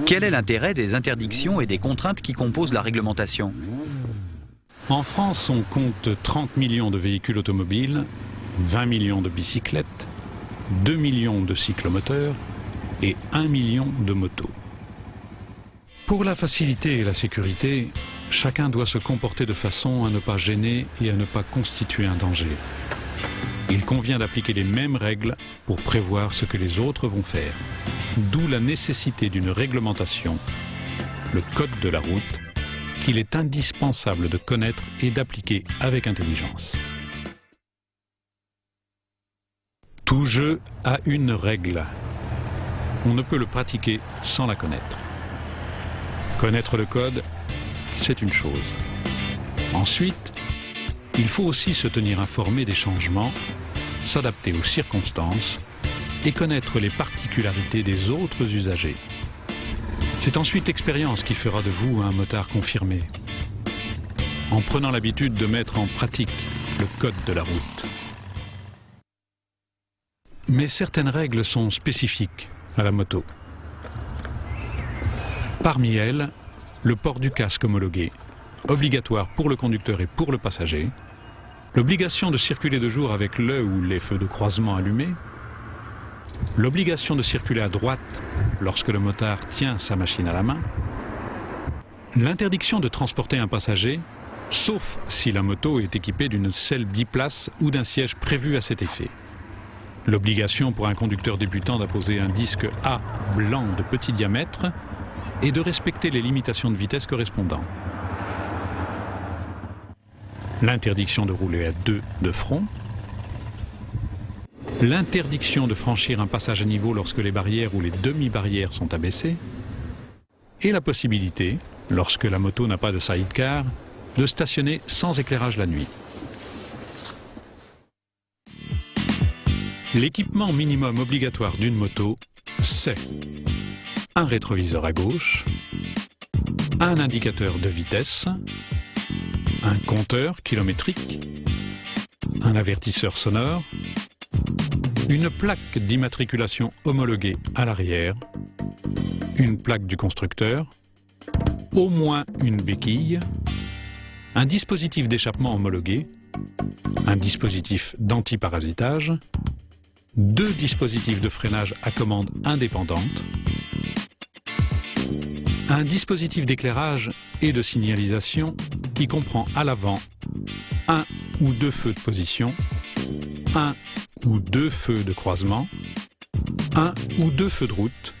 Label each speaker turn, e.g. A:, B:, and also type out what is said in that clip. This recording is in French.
A: Quel est l'intérêt des interdictions et des contraintes qui composent la réglementation?
B: En France, on compte 30 millions de véhicules automobiles, 20 millions de bicyclettes, 2 millions de cyclomoteurs et 1 million de motos. Pour la facilité et la sécurité, chacun doit se comporter de façon à ne pas gêner et à ne pas constituer un danger. Il convient d'appliquer les mêmes règles pour prévoir ce que les autres vont faire. D'où la nécessité d'une réglementation, le code de la route, qu'il est indispensable de connaître et d'appliquer avec intelligence. Tout jeu a une règle. On ne peut le pratiquer sans la connaître. Connaître le code, c'est une chose. Ensuite, il faut aussi se tenir informé des changements, s'adapter aux circonstances et connaître les particularités des autres usagers. C'est ensuite l'expérience qui fera de vous un motard confirmé, en prenant l'habitude de mettre en pratique le code de la route. Mais certaines règles sont spécifiques à la moto. Parmi elles, le port du casque homologué, obligatoire pour le conducteur et pour le passager, l'obligation de circuler de jour avec le ou les feux de croisement allumés, l'obligation de circuler à droite lorsque le motard tient sa machine à la main, l'interdiction de transporter un passager, sauf si la moto est équipée d'une selle biplace ou d'un siège prévu à cet effet. L'obligation pour un conducteur débutant d'apposer un disque A blanc de petit diamètre et de respecter les limitations de vitesse correspondantes. L'interdiction de rouler à deux de front, l'interdiction de franchir un passage à niveau lorsque les barrières ou les demi-barrières sont abaissées, et la possibilité, lorsque la moto n'a pas de sidecar, de stationner sans éclairage la nuit. L'équipement minimum obligatoire d'une moto, c'est un rétroviseur à gauche, un indicateur de vitesse, un compteur kilométrique, un avertisseur sonore, une plaque d'immatriculation homologuée à l'arrière, une plaque du constructeur, au moins une béquille, un dispositif d'échappement homologué, un dispositif d'antiparasitage, 2 dispositifs de freinage à commande indépendante, un dispositif d'éclairage et de signalisation qui comprend à l'avant 1 ou 2 feux de position, 1 ou 2 feux de croisement, 1 ou 2 feux de route